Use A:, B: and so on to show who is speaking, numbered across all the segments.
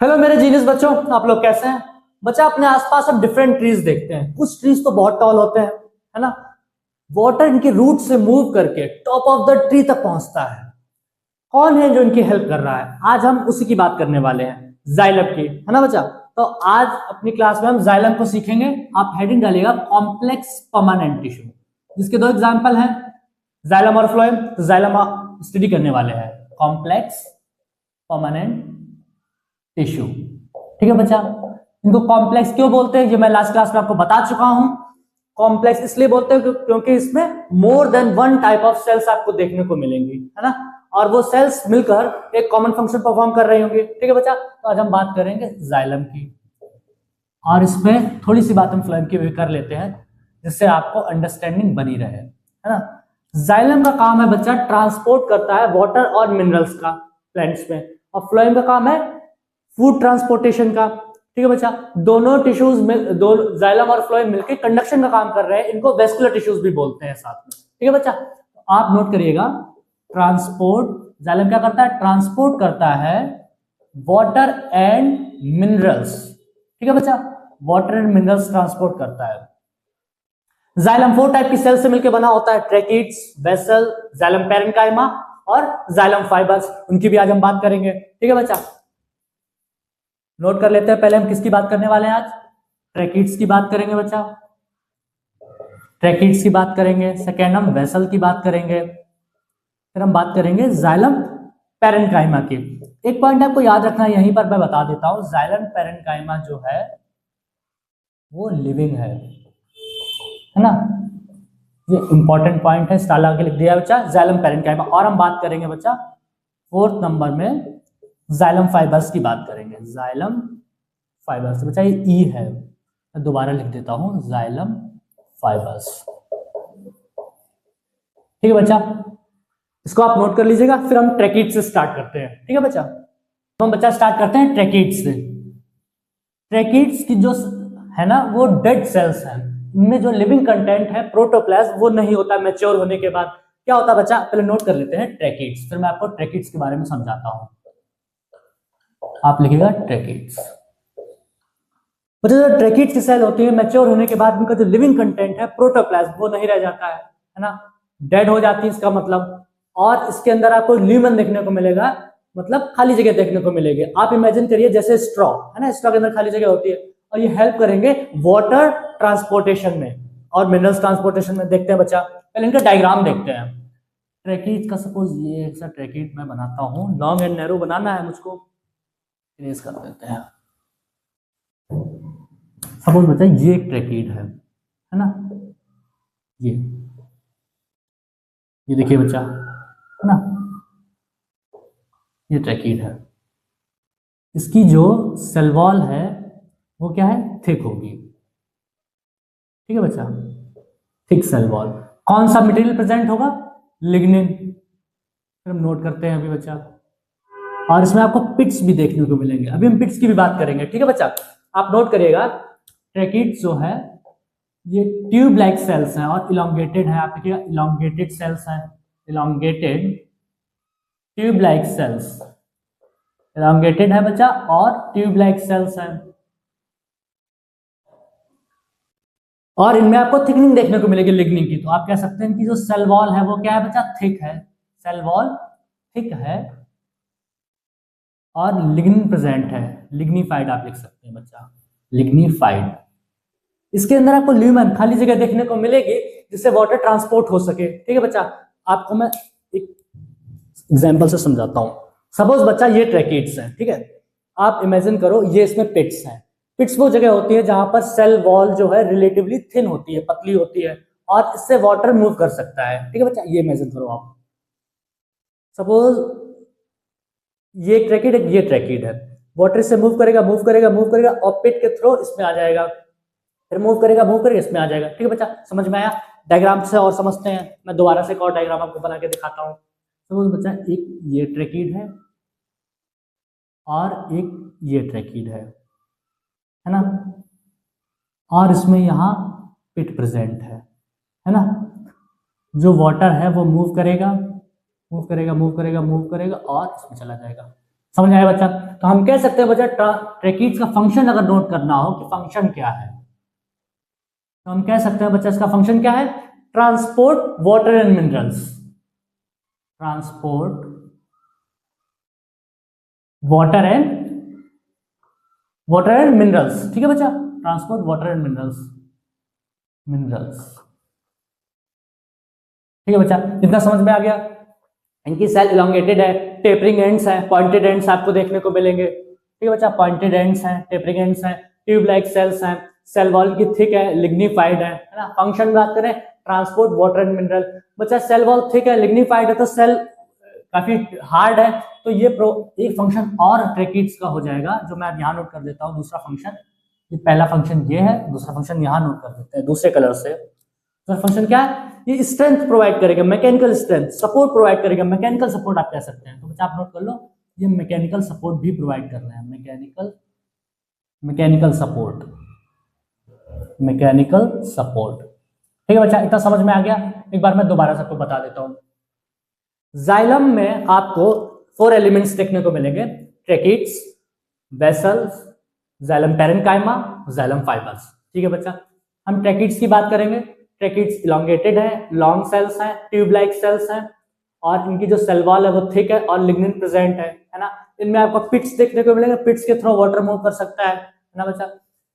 A: Hello मेरे genius बच्चों, आप लोग कैसे हैं? बच्चा, अपने आसपास अब डिफरेंट ट्रीज देखते हैं। कुछ ट्रीज तो बहुत टॉल होते हैं, है ना। वाटर इनके रूट से मूव करके टॉप ऑफ द ट्री तक पहुंचता है। कौन है जो इनकी हेल्प कर रहा है? आज हम उसी की बात करने वाले हैं, जाइलम की, है ना बच्चा। तो आज अपनी क्लास में हम जाइलम को सीखेंगे। आप हेडिंग डालिएगा कॉम्प्लेक्स परमानेंट टिश्यू, जिसके दो एग्जाम्पल हैं, जाइलम और फ्लोएम। तो जाइलम स्टडी करने वाले हैं, कॉम्प्लेक्स परमानेंट टिश्यू। ठीक है बच्चा। इनको कॉम्प्लेक्स क्यों बोलते हैं ये मैं लास्ट क्लास में आपको बता चुका हूं। कॉम्प्लेक्स इसलिए बोलते हैं क्योंकि इसमें more than one type of cells आपको देखने को मिलेंगी, है ना। और वो सेल्स मिलकर एक कॉमन फंक्शन परफॉर्म कर रही होंगी। ठीक है बच्चा। तो आज हम बात करेंगे जाइलम की, और इसमें थोड़ी सी बात हम फ्लोएम की भी कर लेते हैं, जिससे आपको अंडरस्टैंडिंग बनी रहे, है ना। जाइलम का काम है बच्चा, ट्रांसपोर्ट करता है वाटर और मिनरल्स का प्लांट्स में, और फ्लोएम का काम है फूड ट्रांसपोर्टेशन का। ठीक है बच्चा। दोनों टिश्यूज में, दो जाइलम और फ्लोएम मिलकर कंडक्शन का काम कर रहे हैं। इनको वेस्कुलर टिश्यूज भी बोलते हैं साथ में। ठीक है बच्चा। आप नोट करिएगा, ट्रांसपोर्ट, जाइलम क्या करता है? ट्रांसपोर्ट करता है वाटर एंड मिनरल्स। ठीक है बच्चा। वाटर एंड मिनरल्स ट्रांसपोर्ट करता है। जाइलम 4 टाइप की सेल से मिलकर बना होता है, ट्रैकिड्स, वेसल, जाइलम पैरेन्काइमा और जाइलम फाइबर्स। उनकी भी आज हम बात करेंगे। ठीक है बच्चा। नोट कर लेते हैं, पहले हम किसकी बात करने वाले हैं आज? ट्रैकिड्स की बात करेंगे बच्चा, ट्रैकिड्स की बात करेंगे। सेकेंड हम वेसल की बात करेंगे, फिर हम बात करेंगे जाइलम पैरेन्काइमा की। एक पॉइंट आपको याद रखना है, यहीं पर मैं बता देता हूं, जाइलम पैरेन्काइमा जो है वो लिविंग है ना। ये इंपॉर्टेंट पॉइंट है, स्टार लगा के लिख दिया बच्चा, जाइलम पैरेन्काइमा। और हम बात करेंगे बच्चा 4th नंबर में जाइलम फाइबर्स की बात करेंगे। जाइलम फाइबर्स बच्चा, ये ई है, मैं दोबारा लिख देता हूं, जाइलम फाइबर्स। ठीक है बच्चा, इसको आप नोट कर लीजिएगा। फिर हम ट्रैकिड से स्टार्ट करते हैं। ठीक है बच्चा। तो हम बच्चा स्टार्ट करते हैं ट्रैकिड से। ट्रैकिड्स की जो है ना, वो डेड सेल्स हैं। इनमें जो लिविंग कंटेंट है प्रोटोप्लाज्म, वो नहीं होता मैच्योर होने के बाद। क्या होता है बच्चा? पहले नोट कर लेते हैं ट्रैकिड्स, फिर मैं आपको ट्रैकिड्स के बारे में समझाता हूं। आप लिखिएगा ट्रैकिड्स। बच्चा, जो ट्रैकिड्स की सेल होती है, मैच्योर होने के बाद उनका जो लिविंग कंटेंट है प्रोटोप्लाज्म, वो नहीं रह जाता है ना, डेड हो जाती है इसका मतलब। और इसके अंदर आपको ल्यूमेन देखने को मिलेगा, मतलब खाली जगह देखने को मिलेगी। आप इमेजिन करिए जैसे स्ट्रॉ है ना, स्ट्रॉ के अंदर खाली जगह होती है, और ये हेल्प करेंगे वाटर ट्रांसपोर्टेशन में और मिनरल्स ट्रांसपोर्टेशन में। देखते हैं बच्चा, पहले इनका डायग्राम देखते हैं ट्रैकिड का। सपोज ये एक सा ट्रैकिड मैं बनाता हूँ, लॉन्ग एंड नैरो बनाना है मुझको, इरेज कर देते हैं। सपोज बच्चा ये एक ट्रैकिड है ना, ये देखिए बच्चा, है ना, ये ट्रैकिड है। इसकी जो सेल वॉल है वो क्या है? थिक होगी। ठीक है बच्चा, थिक सेल वॉल। कौन सा मटेरियल प्रेजेंट होगा? लिग्निन। फिर हम नोट करते हैं अभी बच्चा, और इसमें आपको पिट्स भी देखने को मिलेंगे। अभी हम पिट्स की भी बात करेंगे। ठीक है बच्चा। आप नोट करिएगा, ट्रैकिड जो है ये ट्यूब लाइक सेल्स हैं और इलोंगेटेड है। आप देखिएगा, इलोंगेटेड सेल्स हैं, elongated tube like cells, elongated है बच्चा, और ट्यूब लाइक सेल्स हैं। और इनमें आपको थिकनिंग देखने को मिलेगी लिग्निन की। तो आप कह सकते हैं कि जो सेल वॉल है वो क्या है बच्चा? थिक है। सेल वॉल थिक है और लिग्निन प्रेजेंट है। लिग्निफाइड आप लिख सकते हैं बच्चा, लिग्निफाइड। इसके अंदर आपको ल्यूमेन, खाली जगह देखने को मिलेगी जिससे वाटर ट्रांसपोर्ट हो सके। ठीक है बच्चा। आपको मैं एक एग्जांपल से समझाता हूं। सपोज बच्चा ये ट्रैकिड्स हैं, ठीक है। आप इमेजिन करो ये इसमें पिट्स हैं। पिट्स वो जगह होती है जहां पर सेल वॉल जो है रिलेटिवली थिन होती है, पतली होती है, और इससे वाटर मूव कर सकता है। ठीक है बच्चा, ये इमेजिन करो आप। सपोज ये ट्रैकिड है, ये ट्रैकिड है, वाटर से मूव करेगा, मूव करेगा, मूव करेगा, और पिट के थ्रू इसमें आ जाएगा, फिर मूव करेगा, मूव करेगा, इसमें आ जाएगा। ठीक है बच्चा, समझ में आया? डायग्राम से और समझते हैं। मैं दोबारा से एक और डायग्राम आपको बना के दिखाता हूँ। सपोज बच्चा एक ये ट्रैकिड है और एक ये ट्रैकिड है ना, और इसमें यहाँ पिट प्रेजेंट है ना। जो वाटर है वो मूव करेगा, मूव करेगा, मूव करेगा, मूव करेगा, और इसमें चला जाएगा। समझ आया बच्चा? तो हम कह सकते हैं बच्चा ट्रैकीड्स का फंक्शन अगर नोट करना हो कि फंक्शन क्या है, तो हम कह सकते हैं बच्चा इसका फंक्शन क्या है, transport water and minerals, transport water and minerals. ठीक है बच्चा, ट्रांसपोर्ट वाटर एंड मिनरल्स। ठीक है बच्चा, इतना समझ में आ गया। इनकी सेल इलोंगेटेड है, टेपरिंग एंड्स है, पॉइंटेड एंड्स आपको देखने को मिलेंगे। ठीक है बच्चा, पॉइंटेड एंड्स हैं, टेपरिंग एंड्स हैं, ट्यूब लाइक सेल्स हैं, सेल वॉल की थिक है, लिग्निफाइड है ना। फंक्शन बात करें, ट्रांसपोर्ट वाटर एंड मिनरल। बच्चा सेल वॉल थिक है, लिग्निफाइड है, तो सेल काफी हार्ड है, तो ये एक फंक्शन और ट्रैकीड्स का हो जाएगा, जो मैं अब यहाँ नोट कर देता हूँ। दूसरा फंक्शन, ये पहला फंक्शन ये है, दूसरा फंक्शन यहाँ नोट कर देते हैं दूसरे कलर से। दूसरा फंक्शन क्या है, ये स्ट्रेंथ प्रोवाइड करेगा, मैकेनिकल स्ट्रेंथ, सपोर्ट प्रोवाइड करेगा, मैकेनिकल सपोर्ट आप कह सकते हैं। तो बच्चा आप नोट कर लो, ये मैकेनिकल सपोर्ट भी प्रोवाइड कर रहे हैं, मैकेनिकल सपोर्ट। ठीक है बच्चा, इतना समझ में आ गया। एक बार मैं दोबारा सबको बता देता हूँ। जाइलम में आपको 4 एलिमेंट्स देखने को मिलेंगे, tracheids, vessels, xylem parenchyma, xylem fibres. ठीक है बच्चा, हम ट्रैकीड्स की बात करेंगे। ट्रैकीड्स इलोंगेटेड है, लॉन्ग सेल्स हैं, ट्यूब लाइक सेल्स हैं, और इनकी जो सेल वॉल है वो थिक है और लिग्निन प्रेजेंट है ना। इनमें आपको पिट्स देखने को मिलेंगे, पिट्स के थ्रू वाटर मूव कर सकता है ना बच्चा।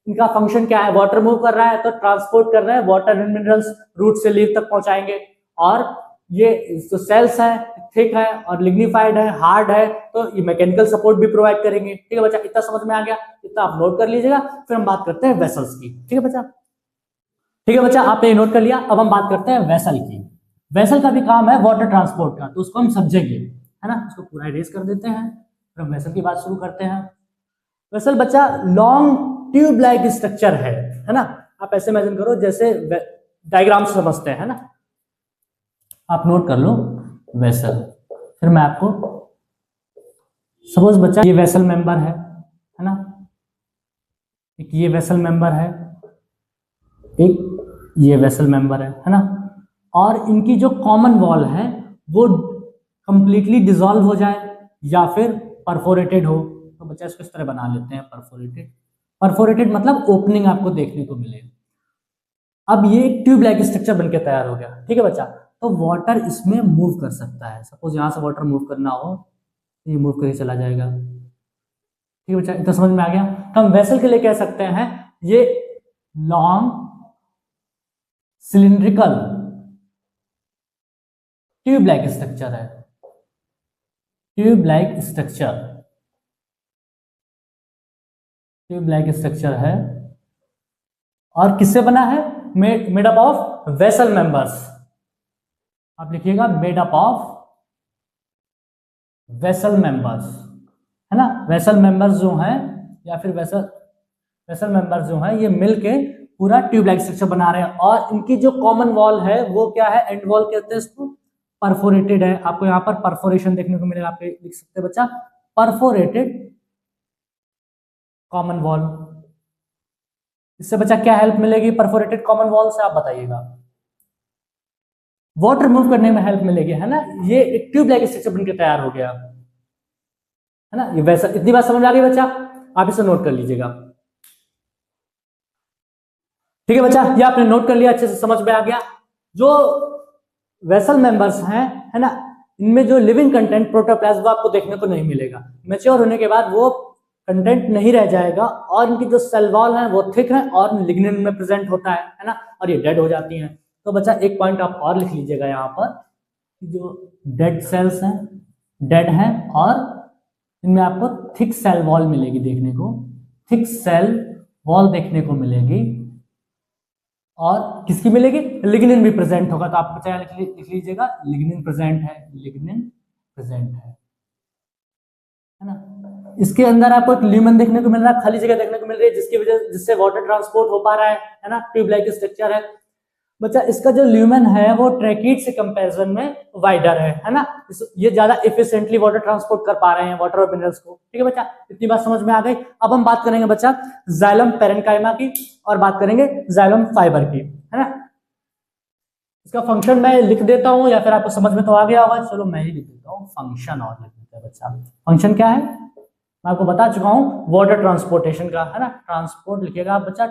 A: इनका फंक्शन क्या है, वाटर मूव कर रहा है तो ट्रांसपोर्ट कर रहा है, वाटर एंड मिनरल्स रूट से लीफ तक पहुंचाएंगे। और ये जो सेल्स है थिक है और लिग्निफाइड है, हार्ड है, तो ये मैकेनिकल सपोर्ट भी प्रोवाइड करेंगे। ठीक है बच्चा, इतना समझ में आ गया, इतना आप नोट कर लीजिएगा। फिर हम बात करते हैं वेसल्स की। ठीक है बच्चा, ठीक है बच्चा, आपने नोट कर लिया। अब हम बात करते हैं वेसल की। वेसल का भी काम है वाटर ट्रांसपोर्ट का, तो उसको हम समझेंगे, है ना। इसको पूरा इरेज कर देते हैं, फिर हम वेसल की बात शुरू करते हैं। वेसल बच्चा लॉन्ग ट्यूब लाइक स्ट्रक्चर है ना। आप ऐसे इमेजिन करो जैसे डायग्राम समझते हैं ना। आप नोट कर लो वेसल, फिर मैं आपको, सपोज बच्चा ये वेसल मेंबर है ना, एक ये वेसल मेंबर है, एक ये वेसल मेंबर है ना। और इनकी जो कॉमन वॉल है वो कंप्लीटली डिसॉल्व हो जाए या फिर परफोरेटेड हो, तो बच्चा इसको इस तरह बना लेते हैं, परफोरेटेड मतलब ओपनिंग आपको देखने को मिले। अब ये एक ट्यूब लाइक स्ट्रक्चर बनके तैयार हो गया। ठीक है बच्चा, तो वाटर इसमें मूव कर सकता है। सपोज यहां से वाटर मूव करना हो, ये मूव करके चला जाएगा। ठीक है बच्चा, इतना समझ में आ गया। तो हम वेसल के लिए कह सकते हैं ये long cylindrical tube like structure है, ट्यूब लाइक स्ट्रक्चर है। और किससे बना है, made up of vessel members. आप लिखिएगा made up of vessel members, है ना। वेसल मेंबर्स जो हैं या फिर वेसल मेंबर्स जो हैं, ये मिलके पूरा ट्यूब लाइक स्ट्रक्चर बना रहे हैं। और इनकी जो कॉमन वॉल है वो क्या है, एंड वॉल कहते हैं इसको, परफोरेटेड है। आपको यहाँ पर परफोरेशन देखने को मिलेगा, आप लिख सकते हैं बच्चा परफोरेटेड कॉमन वॉल। इससे बच्चा क्या हेल्प मिलेगी परफोरेटेड कॉमन वॉल से, आप बताइएगा। वाटर मूव करने में हेल्प मिलेगी, है ना। ये एक ट्यूब लाइक स्ट्रक्चर बनकर तैयार हो गया, है ना। ये वैसा, इतनी बात समझ आ गई बच्चा, आप इसे नोट कर लीजिएगा। ठीक है बच्चा, ये आपने नोट कर लिया, अच्छे से समझ में आ गया। जो वेसल मेंबर्स हैं, है ना, इनमें जो लिविंग कंटेंट प्रोटोप्लाज्म वो आपको देखने को नहीं मिलेगा। मैच्योर होने के बाद वो कंटेंट नहीं रह जाएगा, और इनकी जो सेल वॉल है वो थिक है और लिग्निन में प्रेजेंट होता है ना, और ये डेड हो जाती हैं। तो बच्चा एक पॉइंट आप और लिख लीजिएगा यहाँ पर, जो डेड सेल्स हैं, डेड हैं, और इनमें आपको थिक सेल वॉल मिलेगी देखने को, थिक सेल वॉल देखने को मिलेगी। और किसकी मिलेगी, लिग्निन भी प्रेजेंट होगा। तो आप बच्चा लिख लीजिएगा लिग्निन प्रेजेंट है ना। इसके अंदर आपको एक ल्यूमेन देखने को मिल रहा है, खाली जगह देखने को मिल रही है, जिससे वाटर ट्रांसपोर्ट हो पा रहा है ना। ट्यूब लाइक स्ट्रक्चर है बच्चा। इसका जो ल्यूमेन है वो ट्रैकीड से कंपैरिजन में वाइडर है ना। ये ज्यादा एफिशिएंटली वाटर ट्रांसपोर्ट कर पा रहे हैं, वाटर और मिनरल्स को। ठीक है बच्चा, इतनी बात समझ में आ गई। अब हम बात करेंगे बच्चा जाइलम पैरेन्काइमा की, और बात करेंगे जाइलम फाइबर की, है ना। इसका फंक्शन मैं लिख देता हूं, या फिर आपको समझ में तो आ गया होगा, चलो मैं ही लिख देता हूं फंक्शन, और लिख देता है बच्चा। फंक्शन क्या है, मैं आपको बता चुका हूं वाटर ट्रांसपोर्टेशन का, है ना। ट्रांसपोर्ट लिखिएगा आप बच्चा,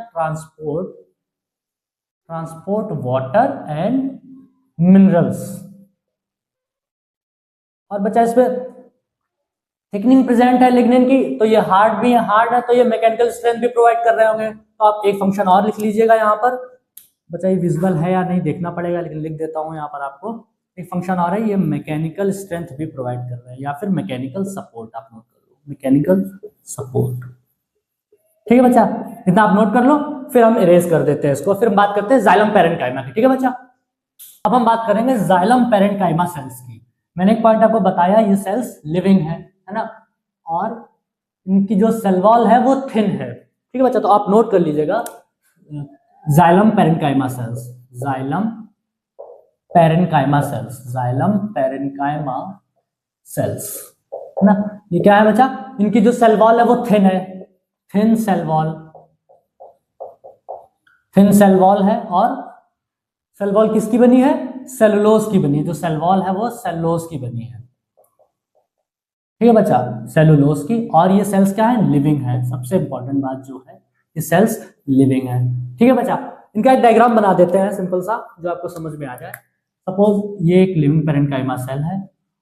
A: ट्रांसपोर्ट वाटर एंड मिनरल्स। और बच्चा इसमें थिकनिंग प्रेजेंट है लिग्निन की, तो ये हार्ड भी है, हार्ड है तो ये मैकेनिकल स्ट्रेंथ भी प्रोवाइड कर रहे होंगे। तो आप एक फंक्शन और लिख लीजिएगा यहाँ पर। बच्चा ये विजुअल है या नहीं देखना पड़ेगा, लेकिन लिख देता हूँ यहाँ पर आपको। एक फंक्शन और है, ये मैकेनिकल स्ट्रेंथ भी प्रोवाइड कर रहे हैं, या फिर मैकेनिकल सपोर्ट आप नोट कर लो, मैकेनिकल सपोर्ट। ठीक है बच्चा, इतना आप नोट कर लो। फिर हम इरेज कर देते हैं इसको, फिर हम बात करते हैं जाइलम पैरेन्काइमा की। ठीक है बच्चा, अब हम बात करेंगे जाइलम पैरेन्काइमा सेल्स की। मैंने एक पॉइंट आपको बताया, ये सेल्स लिविंग है ना, और इनकी जो सेल वॉल है वो थिन है। ठीक है बच्चा, तो आप नोट कर लीजिएगा xylem parenchyma sales, xylem parenchyma sales, xylem parenchyma sales, है ना। ये क्या है बच्चा, इनकी जो सेल वॉल है वो थिन है, thin cell wall, thin cell wall है। और सेल वॉल किसकी बनी है, सेलुलोज की बनी है। जो सेल वॉल है वो सेलुलोज की बनी है। ठीक है बच्चा, सेलुलोज की। और ये सेल्स क्या है, लिविंग है। सबसे इंपॉर्टेंट बात जो है, ये सेल्स लिविंग है। ठीक है बच्चा, इनका एक डायग्राम बना देते हैं सिंपल सा, जो आपको समझ में आ जाए। सपोज ये एक लिविंग पैरेन्काइमा सेल है,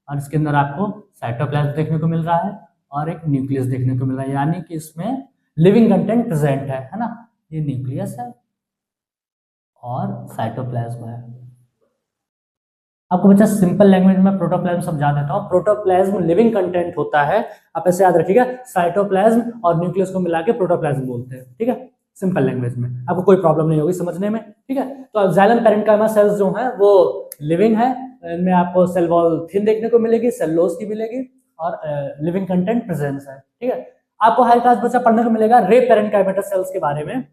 A: और इसके अंदर आपको साइटोप्लाज्म देखने को मिल रहा है और एक न्यूक्लियस देखने को मिल रहा है, यानी कि इसमें लिविंग कंटेंट प्रेजेंट है ना। ये न्यूक्लियस है और साइटोप्लाज्म है। आपको बच्चा सिंपल लैंग्वेज में प्रोटोप्लाज्म समझा देता हूँ। प्रोटोप्लाज्म लिविंग कंटेंट होता है, आप ऐसे याद रखिएगा। साइटोप्लाज्म और न्यूक्लियस को मिला के प्रोटोप्लाज्म बोलते हैं। ठीक है, सिंपल लैंग्वेज में आपको कोई प्रॉब्लम नहीं होगी समझने में। ठीक है, तो जाइलम पैरेन्काइमा सेल्स जो है वो लिविंग है। इनमें आपको सेल वॉल थिन देखने को मिलेगी, सेलुलोज की मिलेगी, और लिविंग कंटेंट प्रेजेंस है। ठीक है, आपको हाई क्लास बच्चा पढ़ने को मिलेगा रे पैरेन्काइमेटस सेल्स के बारे में।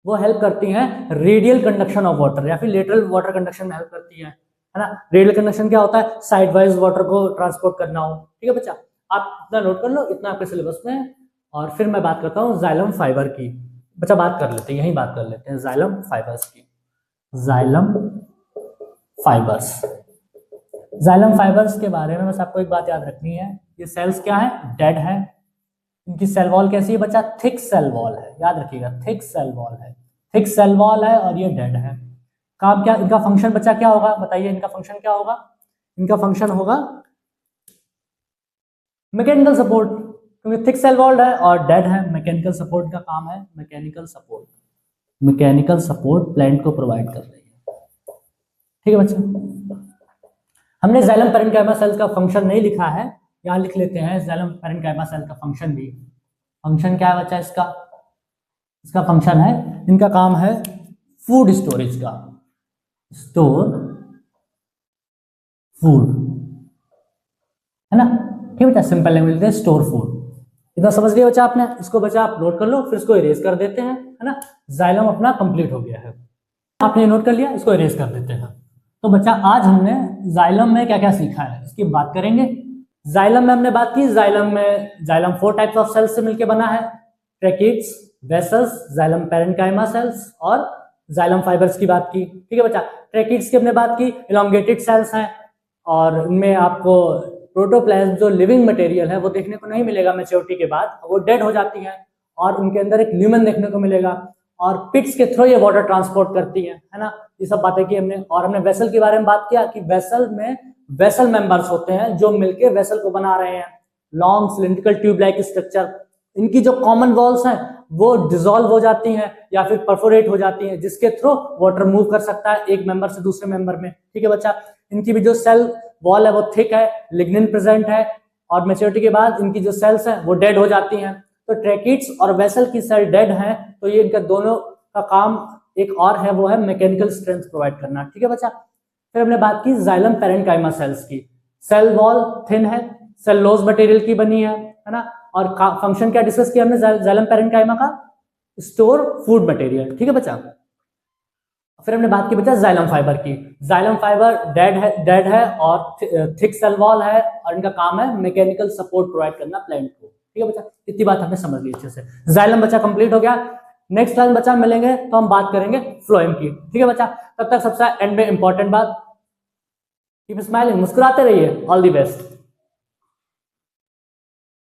A: वो हेल्प करती हैं रेडियल कंडक्शन ऑफ वाटर, या फिर लेटरल वाटर कंडक्शन में हेल्प करती है ना। रेडियल कंडक्शन क्या होता है, साइड वाइज वाटर को ट्रांसपोर्ट करना हो। ठीक है बच्चा, आप इतना नोट कर लो, इतना आपके सिलेबस में है। और फिर मैं बात करता हूँ जाइलम फाइबर की। बच्चा बात कर लेते हैं, यही बात कर लेते हैं जाइलम फाइबर्स की। जाइलम फाइबर्स, जाइलम फाइबर्स के बारे में बस आपको एक बात याद रखनी है, ये सेल्स क्या है, डेड है। इनकी सेल वॉल कैसी है बच्चा, थिक सेल वॉल है, याद रखिएगा, थिक सेल वॉल है, थिक सेल वॉल है, और ये डेड है। काम क्या, इनका फंक्शन बच्चा क्या होगा, बताइए इनका फंक्शन क्या होगा। इनका फंक्शन होगा मैकेनिकल सपोर्ट, क्योंकि थिक सेल वॉल्ड है और डेड है। मैकेनिकल सपोर्ट का काम है, mechanical support, mechanical support plant को प्रोवाइड कर रही है। ठीक है बच्चा, हमने जाइलम पैरेन्काइमा सेल्स का फंक्शन नहीं लिखा है, यहां लिख लेते हैं जाइलम पैरेन्काइमा सेल का फंक्शन भी। फंक्शन क्या है बच्चा इसका, इसका फंक्शन है, इनका काम है फूड स्टोरेज का, स्टोर फूड, है ना। ठीक है बच्चा, सिंपल लैंग्वेज में स्टोर फूड। इतना समझ लिया बच्चा आपने, इसको बच्चा आप नोट कर लो, फिर इसको इरेज कर देते हैं, है ना। जाइलम अपना कंप्लीट हो गया है, आपने नोट कर लिया, इसको इरेज कर देते हैं। तो बच्चा आज हमने जाइलम में क्या क्या सीखा है इसकी बात करेंगे। जाइलम में हमने बात की, जाइलम में जाइलम 4 टाइप्स ऑफ सेल्स से मिलकर बना है, tracheids, vessels, xylem parenchyma sales और जाइलम फाइबर्स की बात की। ठीक है बच्चा, ट्रैकिड्स की हमने बात की, इलॉन्गेटेड सेल्स हैं, और इनमें आपको प्रोटोप्लाज्म जो लिविंग मटेरियल है वो देखने को नहीं मिलेगा मैच्योरिटी के बाद, वो डेड हो जाती है, और उनके अंदर एक ल्यूमेन देखने को मिलेगा, और पिट्स के थ्रू ये वाटर ट्रांसपोर्ट करती है ना। ये सब बातें की हमने। और हमने वेसल के बारे में बात किया कि वेसल में वेसल मेंबर्स होते हैं जो मिलकर वेसल को बना रहे हैं, long cylindrical tube like structure. इनकी जो कॉमन वॉल्स हैं वो डिसॉल्व हो जाती हैं या फिर परफोरेट हो जाती हैं, जिसके थ्रू वाटर मूव कर सकता है एक मेंबर से दूसरे मेंबर में। ठीक है बच्चा, इनकी भी जो सेल वॉल है वो थिक है, लिग्निन प्रेजेंट है, और मैच्योरिटी के बाद इनकी जो सेल्स हैं वो डेड हो जाती हैं। तो ट्रैकिड्स और वेसल की सेल डेड हैं, तो ये इनका दोनों का काम एक और है, वो है मैकेनिकल स्ट्रेंथ प्रोवाइड करना। ठीक है बच्चा, फिर हमने बात की जाइलम पैरेन्काइमा सेल्स की। सेल वॉल थिन है, सेलुलोज मटेरियल की बनी है ना। और फंक्शन क्या डिस्कस किया हमने जाइलम पैरेन्काइमा का, स्टोर फूड मटेरियल। ठीक है बच्चा, फिर हमने बात की बच्चा जाइलम फाइबर की। जाइलम फाइबर डेड है और थिक सेल वॉल है, और इनका काम है मैकेनिकल सपोर्ट प्रोवाइड करना प्लांट को। ठीक है बच्चा, इतनी बात हमने समझ ली अच्छे से। जाइलम बच्चा कंप्लीट हो गया। नेक्स्ट क्लास बच्चा मिलेंगे तो हम बात करेंगे फ्लोएम की। ठीक है बच्चा, तब तक सबसे एंड में इंपॉर्टेंट बात, कीप स्माइलिंग, मुस्कुराते रहिए। All the best.